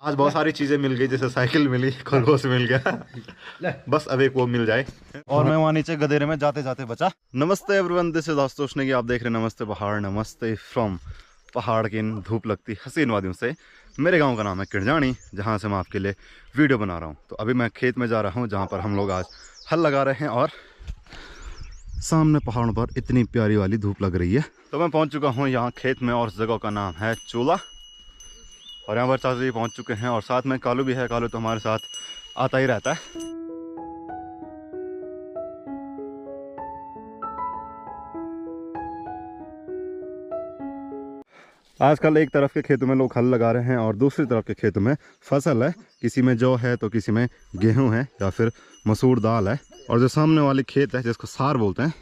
आज बहुत सारी चीजें मिल गई, जैसे साइकिल मिली, खरगोश मिल गया। बस अब एक वो मिल जाए और मैं वहाँ नीचे गधेरे में जाते जाते बचा। नमस्ते everyone, this is Ashutosh Negi. आप देख रहे हैं नमस्ते पहाड़। नमस्ते फ्रॉम पहाड़ की इन धूप लगती हसीन वादियों से। मेरे गांव का नाम है किरजानी, जहां से मैं आपके लिए वीडियो बना रहा हूं। तो अभी मैं खेत में जा रहा हूं, जहां पर हम लोग आज हल लगा रहे हैं और सामने पहाड़ों पर इतनी प्यारी वाली धूप लग रही है। तो मैं पहुंच चुका हूं यहाँ खेत में और उस जगह का नाम है चूला। और यहाँ पर चाचा जी पहुँच चुके हैं और साथ में कालू भी है। कालू तो हमारे साथ आता ही रहता है। आजकल एक तरफ के खेतों में लोग हल लगा रहे हैं और दूसरी तरफ के खेतों में फसल है। किसी में जौ है तो किसी में गेहूं है या फिर मसूर दाल है। और जो सामने वाली खेत है जिसको सार बोलते हैं,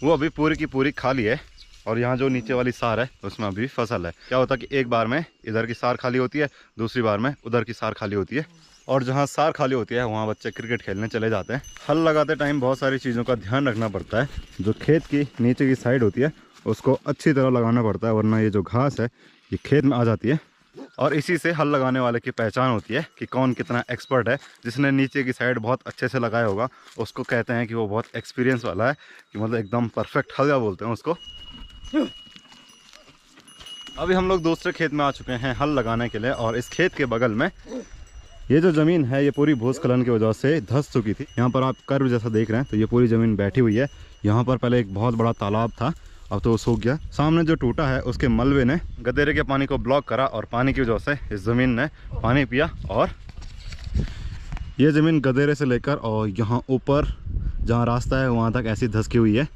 वो अभी पूरी की पूरी खाली है। और यहाँ जो नीचे वाली सार है उसमें अभी फसल है। क्या होता है कि एक बार में इधर की सार खाली होती है, दूसरी बार में उधर की सार खाली होती है। और जहाँ सार खाली होती है वहाँ बच्चे क्रिकेट खेलने चले जाते हैं। हल लगाते टाइम बहुत सारी चीज़ों का ध्यान रखना पड़ता है। जो खेत की नीचे की साइड होती है उसको अच्छी तरह लगाना पड़ता है, वरना ये जो घास है ये खेत में आ जाती है। और इसी से हल लगाने वाले की पहचान होती है कि कौन कितना एक्सपर्ट है। जिसने नीचे की साइड बहुत अच्छे से लगाया होगा उसको कहते हैं कि वो बहुत एक्सपीरियंस वाला है, कि मतलब एकदम परफेक्ट हल बोलते हैं उसको। अभी हम लोग दूसरे खेत में आ चुके हैं हल लगाने के लिए। और इस खेत के बगल में ये जो ज़मीन है ये पूरी भूस्खलन की वजह से धंस चुकी थी। यहाँ पर आप कर्व जैसा देख रहे हैं, तो ये पूरी ज़मीन बैठी हुई है। यहाँ पर पहले एक बहुत बड़ा तालाब था, अब तो वो सूख गया। सामने जो टूटा है उसके मलबे ने गदेरे के पानी को ब्लॉक करा और पानी की वजह से इस ज़मीन ने पानी पिया। और ये ज़मीन गदेरे से लेकर और यहाँ ऊपर जहाँ रास्ता है वहाँ तक ऐसी धंसकी हुई है।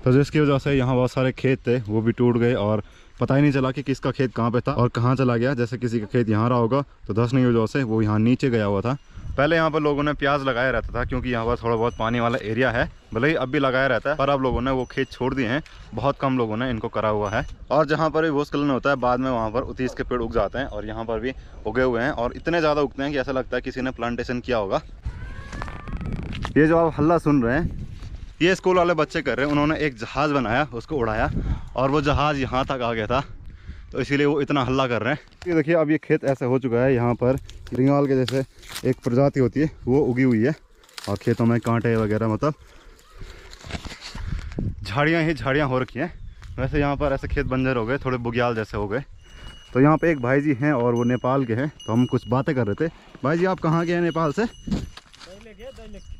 तो जिसकी वजह से यहाँ बहुत सारे खेत थे वो भी टूट गए और पता ही नहीं चला कि किसका खेत कहाँ पे था और कहाँ चला गया। जैसे किसी का खेत यहाँ रहा होगा तो धंसने की वजह से वो यहाँ नीचे गया हुआ था। पहले यहाँ पर लोगों ने प्याज लगाया रहता था, क्योंकि यहाँ पर थोड़ा बहुत पानी वाला एरिया है। भले ही अब भी लगाया रहता है, पर अब लोगों ने वो खेत छोड़ दिए हैं। बहुत कम लोगों ने इनको करा हुआ है। और जहाँ पर भी भूस्खलन होता है बाद में वहाँ पर उतीस के पेड़ उग जाते हैं और यहाँ पर भी उगे हुए हैं। और इतने ज़्यादा उगते हैं कि ऐसा लगता है किसी ने प्लांटेशन किया होगा। ये जो आप हल्ला सुन रहे हैं ये स्कूल वाले बच्चे कर रहे हैं। उन्होंने एक जहाज़ बनाया, उसको उड़ाया और वो जहाज़ यहाँ तक आ गया था, तो इसीलिए वो इतना हल्ला कर रहे हैं। ये देखिए अब ये खेत ऐसा हो चुका है, यहाँ पर रिंगाल के जैसे एक प्रजाति होती है वो उगी हुई है। और खेतों में कांटे वगैरह, मतलब झाड़ियाँ ही झाड़ियाँ हो रखी हैं। वैसे यहाँ पर ऐसे खेत बंजर हो गए, थोड़े बुग्याल जैसे हो गए। तो यहाँ पे एक भाई जी हैं और वो नेपाल के हैं। तो हम कुछ बातें कर रहे थे। भाई जी आप कहाँ के हैं? नेपाल से?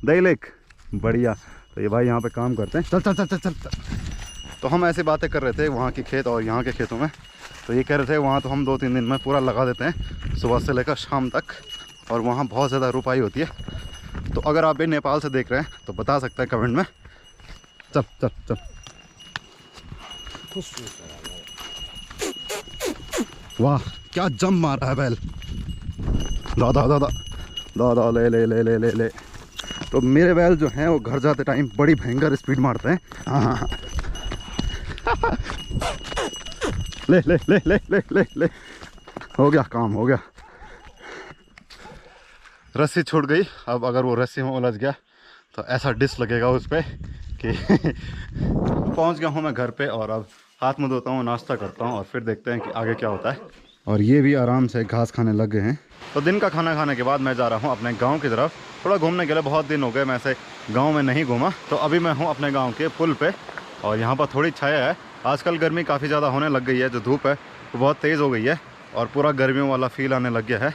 दैलेख। बढ़िया। तो ये भाई यहाँ पे काम करते हैं। चल चल चल चल चल। तो हम ऐसे बातें कर रहे थे वहाँ के खेत और यहाँ के खेतों में। तो ये कह रहे थे वहाँ तो हम 2-3 दिन में पूरा लगा देते हैं, सुबह से लेकर शाम तक। और वहाँ बहुत ज़्यादा रुपाई होती है। तो अगर आप भी नेपाल से देख रहे हैं तो बता सकते हैं कमेंट में। चल चल चल। वाह क्या जम मारा है बैल। दादा दादा दादा ले ले ले ले ले ले। तो मेरे बैल जो हैं वो घर जाते टाइम बड़ी भयंकर स्पीड मारते हैं। हाँ ले ले ले ले ले ले ले। हो गया काम, हो गया। रस्सी छूट गई। अब अगर वो रस्सी में उलझ गया तो ऐसा डिस लगेगा उस पर कि पहुंच गया हूँ मैं घर पे। और अब हाथ मुँह धोता हूँ, नाश्ता करता हूँ और फिर देखते हैं कि आगे क्या होता है। और ये भी आराम से घास खाने लग गए हैं। तो दिन का खाना खाने के बाद मैं जा रहा हूँ अपने गांव की तरफ थोड़ा घूमने के लिए। बहुत दिन हो गए मैं ऐसे गांव में नहीं घूमा। तो अभी मैं हूँ अपने गांव के पुल पे और यहाँ पर थोड़ी छाया है। आजकल गर्मी काफ़ी ज़्यादा होने लग गई है, जो धूप है वो बहुत तेज़ हो गई है और पूरा गर्मियों वाला फील आने लग गया है।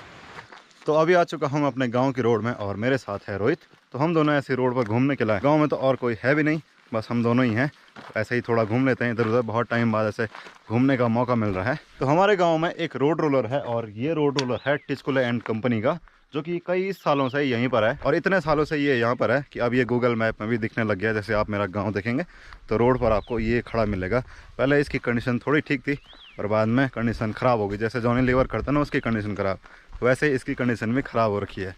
तो अभी आ चुका हूँ अपने गाँव की रोड में और मेरे साथ है रोहित। तो हम दोनों ऐसी रोड पर घूमने के लिए, गाँव में तो और कोई है भी नहीं, बस हम दोनों ही हैं। तो ऐसे ही थोड़ा घूम लेते हैं इधर उधर। बहुत टाइम बाद ऐसे घूमने का मौका मिल रहा है। तो हमारे गांव में एक रोड रोलर है और ये रोड रोलर है टिचकुले एंड कंपनी का, जो कि कई सालों से यहीं पर है। और इतने सालों से ये यहाँ पर है कि अब ये गूगल मैप में भी दिखने लग गया। जैसे आप मेरा गाँव देखेंगे तो रोड पर आपको ये खड़ा मिलेगा। पहले इसकी कंडीशन थोड़ी ठीक थी और बाद में कंडीशन ख़राब हो गई। जैसे जॉनी लीवर करता ना उसकी कंडीशन ख़राब, वैसे इसकी कंडीशन भी ख़राब हो रखी है।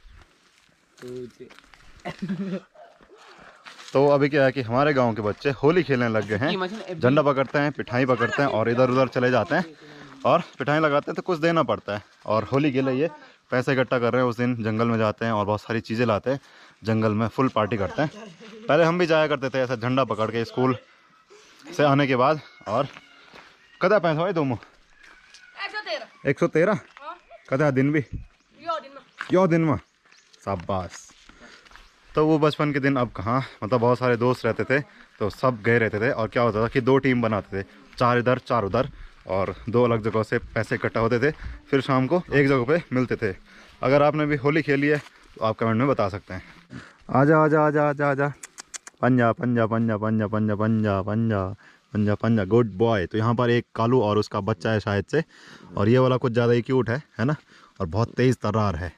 तो अभी क्या है कि हमारे गांव के बच्चे होली खेलने लग गए हैं। झंडा पकड़ते हैं, पिठाई पकड़ते हैं और इधर उधर चले जाते हैं और पिठाई लगाते हैं तो कुछ देना पड़ता है। और होली के लिए ये पैसे इकट्ठा कर रहे हैं। उस दिन जंगल में जाते हैं और बहुत सारी चीज़ें लाते हैं, जंगल में फुल पार्टी करते हैं। पहले हम भी जाया करते थे ऐसा झंडा पकड़ के स्कूल से आने के बाद। और कदा पैसा भाई तुम 113 कदा दिन भी यो दिन में शाबाश। तो वो बचपन के दिन अब कहाँ, मतलब बहुत सारे दोस्त रहते थे तो सब गए रहते थे और क्या होता था कि 2 टीम बनाते थे, 4 इधर 4 उधर, और 2 अलग जगहों से पैसे इकट्ठा होते थे, फिर शाम को एक जगह पे मिलते थे। अगर आपने भी होली खेली है तो आप कमेंट में बता सकते हैं। आजा आजा आजा आजा आजा, पंजा पंजा पंजा पंजा पंजा पंजा पंजा पंजा पंजा, गुड बॉय। तो यहाँ पर एक कालू और उसका बच्चा है शायद से, और ये वाला कुछ ज़्यादा ही क्यूट है ना, और बहुत तेज़ तर्रार है।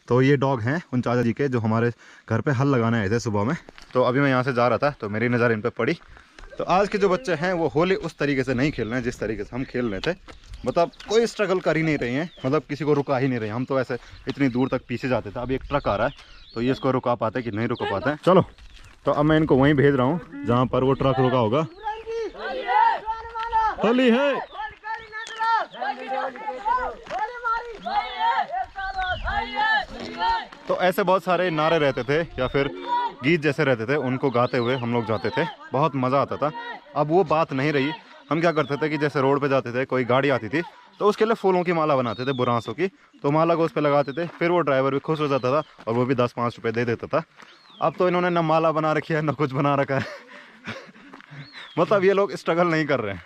तो ये डॉग हैं उन चाचा जी के जो हमारे घर पे हल लगाने आए थे सुबह में। तो अभी मैं यहाँ से जा रहा था तो मेरी नज़र इन पे पड़ी। तो आज के जो बच्चे हैं वो होली उस तरीके से नहीं खेल रहे हैं जिस तरीके से हम खेल रहे थे, मतलब कोई स्ट्रगल कर ही नहीं रही हैं, मतलब किसी को रुका ही नहीं रहे। हम तो ऐसे इतनी दूर तक पीछे जाते थे, अब एक ट्रक आ रहा है तो ये इसको रुका पाते कि नहीं रुका पाते हैं। चलो तो अब मैं इनको वहीं भेज रहा हूँ जहाँ पर वो ट्रक रुका होगा। होली है। तो ऐसे बहुत सारे नारे रहते थे या फिर गीत जैसे रहते थे, उनको गाते हुए हम लोग जाते थे, बहुत मज़ा आता था। अब वो बात नहीं रही। हम क्या करते थे कि जैसे रोड पे जाते थे, कोई गाड़ी आती थी तो उसके लिए फूलों की माला बनाते थे, बुरांसों की, तो माला को उस पर लगाते थे, फिर वो ड्राइवर भी खुश हो जाता था और वो भी 10-5 रुपये दे देता था। अब तो इन्होंने ना माला बना रखी है ना कुछ बना रखा है मतलब ये लोग स्ट्रगल नहीं कर रहे हैं।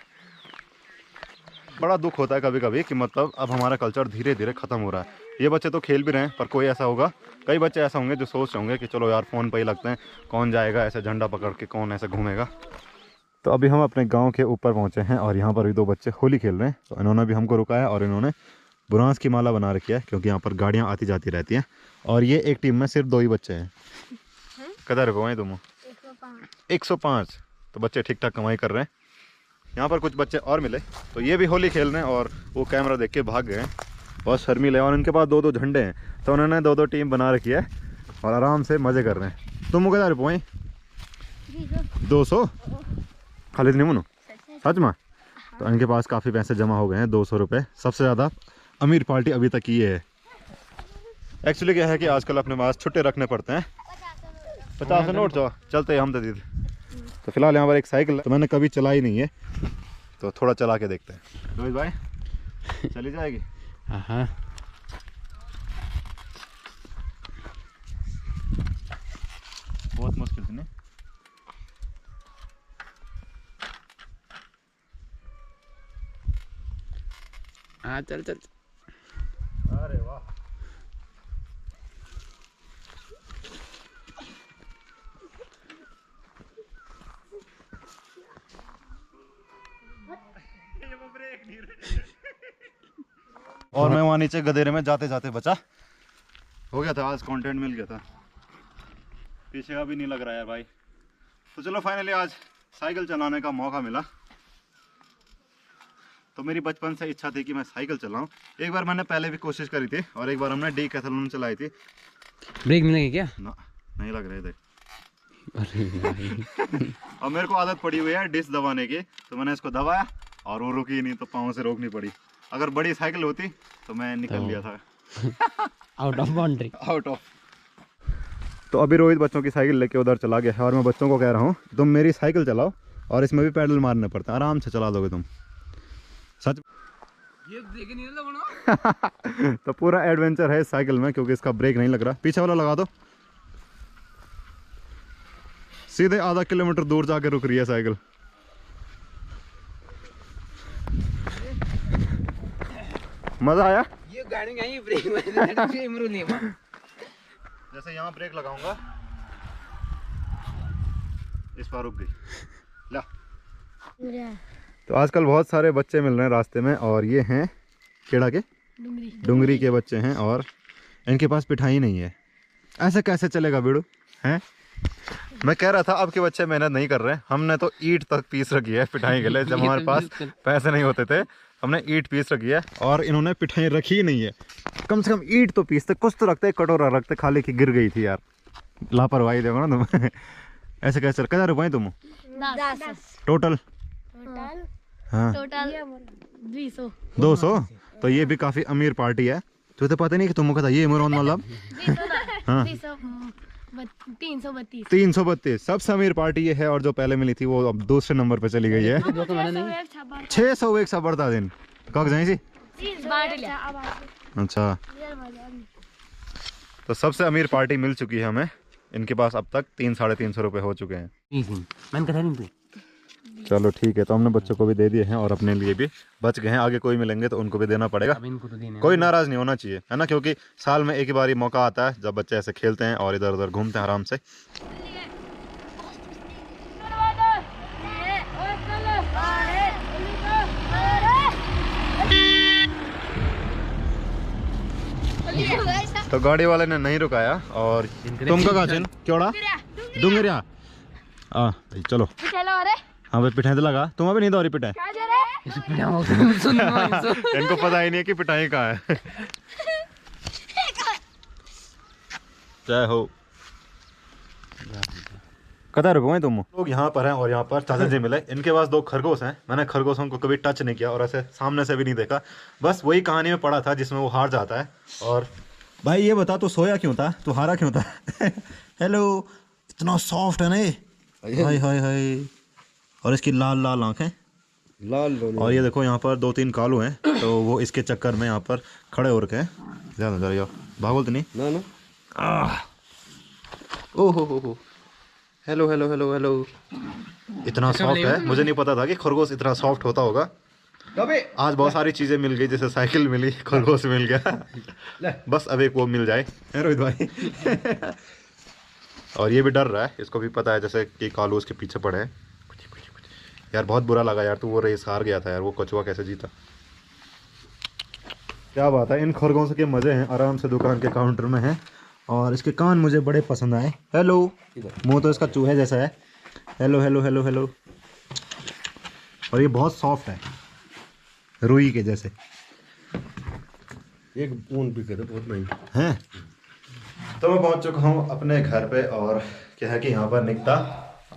बड़ा दुख होता है कभी कभी कि मतलब अब हमारा कल्चर धीरे धीरे ख़त्म हो रहा है। ये बच्चे तो खेल भी रहे हैं, पर कोई ऐसा होगा, कई बच्चे ऐसा होंगे जो सोच रहे होंगे कि चलो यार फ़ोन पे ही लगते हैं, कौन जाएगा ऐसे झंडा पकड़ के, कौन ऐसे घूमेगा। तो अभी हम अपने गांव के ऊपर पहुंचे हैं और यहाँ पर भी 2 बच्चे होली खेल रहे हैं। तो इन्होंने भी हमको रुकाया और इन्होंने बुरांस की माला बना रखी है क्योंकि यहाँ पर गाड़ियाँ आती जाती रहती हैं। और ये एक टीम में सिर्फ 2 ही बच्चे हैं। कदर रुपये तुम? 105। तो बच्चे ठीक ठाक कमाई कर रहे हैं। यहाँ पर कुछ बच्चे और मिले तो ये भी होली खेल रहे हैं और वो कैमरा देख के भाग गए हैं, बहुत शर्मीले हैं। और इनके पास 2-2 झंडे हैं तो उन्होंने 2-2 टीम बना रखी है और आराम से मज़े कर रहे हैं। तुम कितना रुपये? 200 खाली नहीं मुनो सच में? तो इनके पास काफ़ी पैसे जमा हो गए हैं, 200 रुपये। सबसे ज़्यादा अमीर पार्टी अभी तक ये है। एक्चुअली क्या है कि आजकल अपने पास छुट्टे रखने पड़ते हैं। 50 नोट जो चलते हम तो दीदी। तो फिलहाल यहाँ पर एक साइकिल तो मैंने कभी चलाई नहीं है, तो थोड़ा चला के देखते हैं। रोहित भाई चली जाएगी? हाँ बहुत मुश्किल थी ना। हाँ चल चल। अरे वाह, और मैं वहाँ नीचे गधेरे में जाते जाते बचा हो गया था। आज कंटेंट मिल गया था, पीछे का भी नहीं लग रहा है भाई। तो चलो फाइनली आज साइकिल चलाने का मौका मिला। तो मेरी बचपन से इच्छा थी कि मैं साइकिल चलाऊं। एक बार मैंने पहले भी कोशिश करी थी और एक बार हमने डीकैथलॉन चलाई थी। ब्रेक मिलेगी क्या? ना नहीं लग रहे थे। अरे और मेरे को आदत पड़ी हुई है डिस्क दबाने की, तो मैंने इसको दबाया और वो रुकी नहीं, तो पाँव से रोकनी पड़ी। अगर बड़ी साइकिल होती तो मैं निकल लिया था out of boundary, out of. तो अभी रोहित बच्चों की साइकिल लेके उधर चला गया है और मैं बच्चों को कह रहा हूँ तुम मेरी साइकिल चलाओ, और इसमें भी पैडल मारने पड़ते हैं, आराम से चला दोगे तुम। सच ये देखे नहीं लगना तो पूरा एडवेंचर है इस साइकिल में क्योंकि इसका ब्रेक नहीं लग रहा। पीछे वाला लगा दो, सीधे आधा किलोमीटर दूर जाके रुक रही है साइकिल। मजा आया? ये गाड़ी का ही ब्रेक नहीं। जैसे यहाँ ब्रेक लगाऊंगा इस बार रुक गई। ला। तो आजकल बहुत सारे बच्चे मिल रहे हैं रास्ते में, और ये हैं केड़ा के डुंगरी के बच्चे हैं और इनके पास पिठाई नहीं है। ऐसे कैसे चलेगा बिड़ू हैं? मैं कह रहा था अब के बच्चे मेहनत नहीं कर रहे हैं। हमने तो ईंट तक पीस रखी है पिठाई के लिए, जब हमारे पास पैसे नहीं होते थे हमने ईंट पीस रखी है, और इन्होंने पिठाई रखी ही नहीं है। कम से कम ईंट तो पीसते, कुछ तो रखते, कटोरा रखते, खाली की गिर गई थी यार। लापरवाही देखो ना तुम ऐसे कैसे? कितना रुपये तुम टोटल? हाँ 200। तो ये भी काफ़ी अमीर पार्टी है। तो पता नहीं कि तुमको पता ये इमरान मतलब हाँ 332 सबसे अमीर पार्टी ये है, और जो पहले मिली थी वो अब दूसरे नंबर पे चली गई है। 601 सबरता दिन कब जाए सी अच्छा, तो सबसे अमीर पार्टी मिल चुकी है हमें। इनके पास अब तक 300-350 रुपये हो चुके हैं। मैंने कहा नहीं चलो ठीक है, तो हमने बच्चों को भी दे दिए हैं और अपने लिए भी बच गए हैं। आगे कोई मिलेंगे तो उनको भी देना पड़ेगा। अब इनको तो देने कोई नाराज नहीं होना चाहिए, है ना, क्योंकि साल में एक ही बार ही मौका आता है जब बच्चे ऐसे खेलते हैं और इधर उधर घूमते हैं आराम से। तो गाड़ी वाले ने नहीं रुकाया। और तुम कहाँ चिन क्योड़ा डूंगरिया चलो। हाँ भाई पिठाई तो लगा, तुम अभी नहीं दौरी पिटाई। इनको पता ही नहीं है कि पिटाई कहाँ है। जय हो। कदा रुको तुम लोग यहाँ पर हैं और यहाँ पर चाचा जी मिले। इनके पास 2 खरगोश हैं। मैंने खरगोशों को कभी टच नहीं किया और ऐसे सामने से भी नहीं देखा। बस वही कहानी में पढ़ा था जिसमें वो हार जाता है। और भाई ये बता तू सोया क्यों था, तू हारा क्यों था? हेलो, इतना सॉफ्ट है ना, हाय हाय हाय। और इसकी लाल लाल आँखें, लाल। और ये देखो यहाँ पर 2-3 कालू हैं, तो वो इसके चक्कर में यहाँ पर खड़े हो रखे हैं। ज़्यादा ज़रा भागोल तो नहीं ना। ओहो, हेलो हेलो हेलो हेलो। इतना सॉफ्ट है, मुझे नहीं पता था कि खरगोश इतना सॉफ्ट होता होगा। आज बहुत सारी चीज़ें मिल गई, जैसे साइकिल मिली, खरगोश मिल गया। बस अब एक वो मिल जाए रोहित भाई। और ये भी डर रहा है, इसको भी पता है जैसे कि कालू उसके पीछे पड़े हैं। यार बहुत बुरा लगा यार, तू वो रेस हार गया था यार, वो कछुआ कैसे जीता। क्या बात है, इन खरगोशों के मज़े हैं। आराम से दुकान के काउंटर में है और इसके कान मुझे बड़े पसंद आए। हेलो, मुंह तो इसका चूहे जैसा है। Hello hello hello hello. और ये बहुत सॉफ्ट है, रुई के जैसे। एक ऊन भी करे बहुत महंगी हैं। तो मैं पहुंच चुका हूं अपने घर पे और क्या है कि यहाँ पर निकता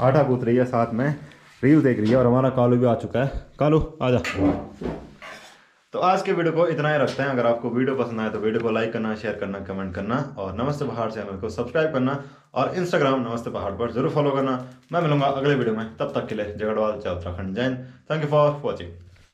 आटा कूद रही है, साथ में रील देख रही है और हमारा कालू भी आ चुका है। कालू आजा। तो आज के वीडियो को इतना ही रखते हैं। अगर आपको वीडियो पसंद आए तो वीडियो को लाइक करना, शेयर करना, कमेंट करना और नमस्ते पहाड़ चैनल को सब्सक्राइब करना और इंस्टाग्राम नमस्ते पहाड़ पर जरूर फॉलो करना। मैं मिलूंगा अगले वीडियो में, तब तक के लिए जय गढ़वाल, जय उत्तराखंड, जय Hind. Thank you for watching.